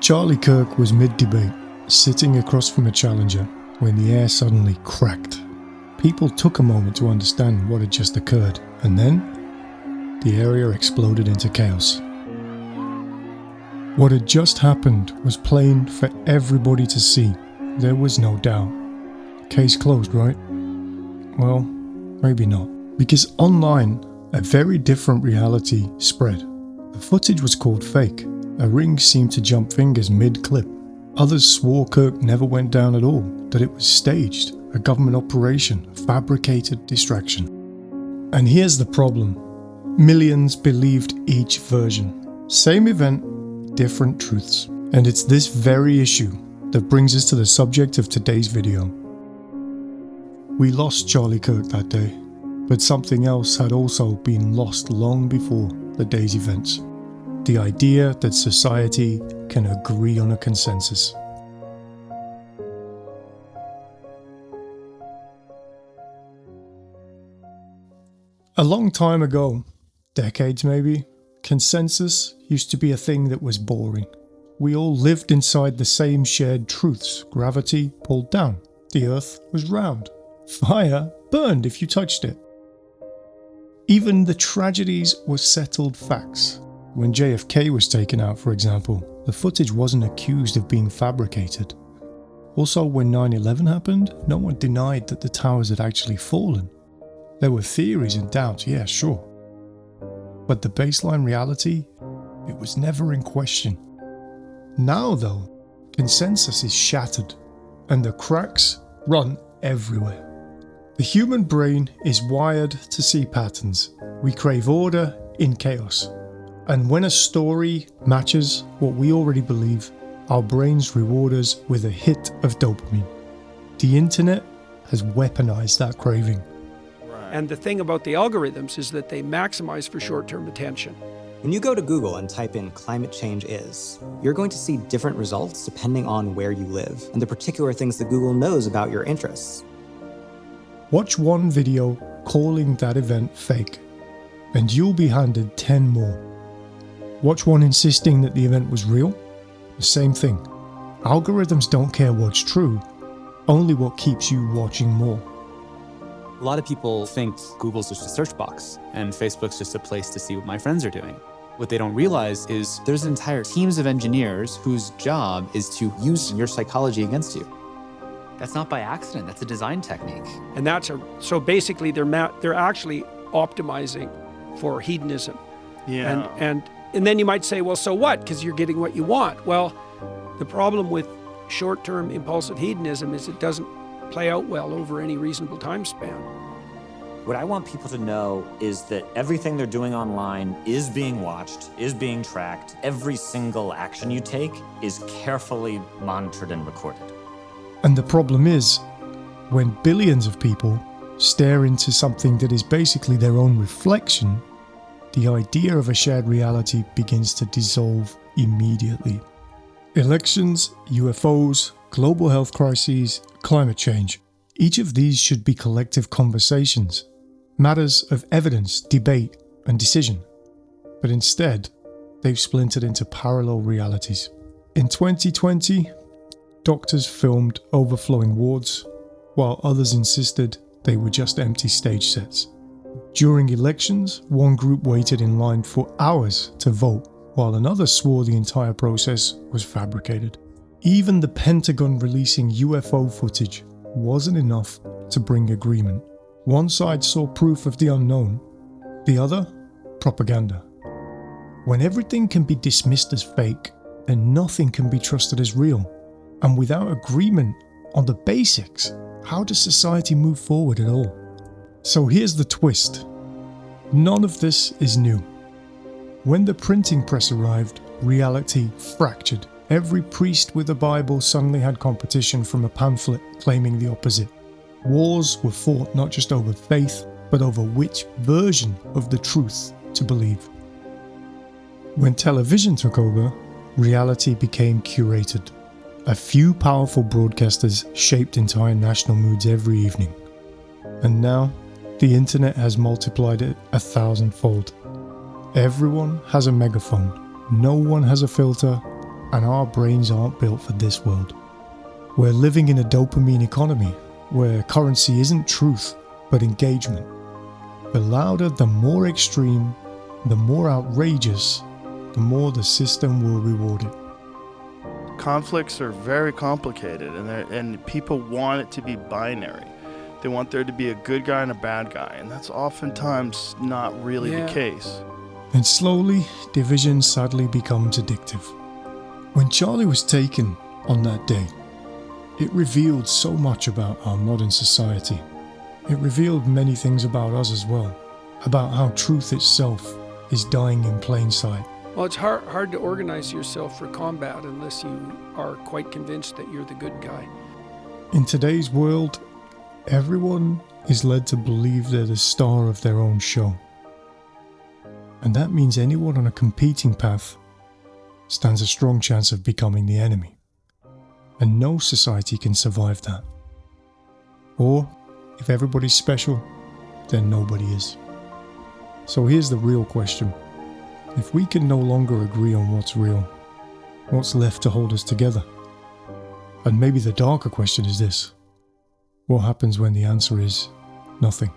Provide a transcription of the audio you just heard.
Charlie Kirk was mid-debate, sitting across from a challenger, when the air suddenly cracked. People took a moment to understand what had just occurred, and then the area exploded into chaos. What had just happened was plain for everybody to see. There was no doubt. Case closed, right? Well, maybe not. Because online, a very different reality spread. The footage was called fake. A ring seemed to jump fingers mid-clip. Others swore Kirk never went down at all, that it was staged, a government operation, a fabricated distraction. And here's the problem. Millions believed each version. Same event, different truths. And it's this very issue that brings us to the subject of today's video. We lost Charlie Kirk that day, but something else had also been lost long before the day's events. The idea that society can agree on a consensus. A long time ago, decades maybe, consensus used to be a thing that was boring. We all lived inside the same shared truths. Gravity pulled down. The earth was round. Fire burned if you touched it. Even the tragedies were settled facts. When JFK was taken out, for example, the footage wasn't accused of being fabricated. Also, when 9/11 happened, no one denied that the towers had actually fallen. There were theories and doubts, yeah, sure. But the baseline reality, it was never in question. Now though, consensus is shattered, and the cracks run everywhere. The human brain is wired to see patterns. We crave order in chaos. And when a story matches what we already believe, our brains reward us with a hit of dopamine. The internet has weaponized that craving. And the thing about the algorithms is that they maximize for short-term attention. When you go to Google and type in climate change is, you're going to see different results depending on where you live and the particular things that Google knows about your interests. Watch one video calling that event fake, and you'll be handed 10 more. Watch one insisting that the event was real. The same thing. Algorithms don't care what's true, only what keeps you watching more. A lot of people think Google's just a search box and Facebook's just a place to see what my friends are doing. What they don't realize is there's entire teams of engineers whose job is to use your psychology against you. That's not by accident, that's a design technique. And so basically they're actually optimizing for hedonism. Yeah. And then you might say, well, so what? Because you're getting what you want. Well, the problem with short-term impulsive hedonism is it doesn't play out well over any reasonable time span. What I want people to know is that everything they're doing online is being watched, is being tracked. Every single action you take is carefully monitored and recorded. And the problem is, when billions of people stare into something that is basically their own reflection, the idea of a shared reality begins to dissolve immediately. Elections, UFOs, global health crises, climate change. Each of these should be collective conversations, matters of evidence, debate, and decision. But instead, they've splintered into parallel realities. In 2020, doctors filmed overflowing wards, while others insisted they were just empty stage sets. During elections, one group waited in line for hours to vote, while another swore the entire process was fabricated. Even the Pentagon releasing UFO footage wasn't enough to bring agreement. One side saw proof of the unknown, the other, propaganda. When everything can be dismissed as fake and nothing can be trusted as real, and without agreement on the basics, how does society move forward at all? So here's the twist. None of this is new. When the printing press arrived, reality fractured. Every priest with a Bible suddenly had competition from a pamphlet claiming the opposite. Wars were fought not just over faith, but over which version of the truth to believe. When television took over, reality became curated. A few powerful broadcasters shaped entire national moods every evening. And now, the internet has multiplied it 1,000-fold. Everyone has a megaphone, no one has a filter, and our brains aren't built for this world. We're living in a dopamine economy where currency isn't truth, but engagement. The louder, the more extreme, the more outrageous, the more the system will reward it. Conflicts are very complicated, and people want it to be binary. They want there to be a good guy and a bad guy, and that's oftentimes not really the case. And slowly, division sadly becomes addictive. When Charlie was taken on that day, it revealed so much about our modern society. It revealed many things about us as well, about how truth itself is dying in plain sight. Well, it's hard to organize yourself for combat unless you are quite convinced that you're the good guy. In today's world, everyone is led to believe they're the star of their own show. And that means anyone on a competing path stands a strong chance of becoming the enemy. And no society can survive that. Or, if everybody's special, then nobody is. So here's the real question. If we can no longer agree on what's real, what's left to hold us together? And maybe the darker question is this: what happens when the answer is nothing?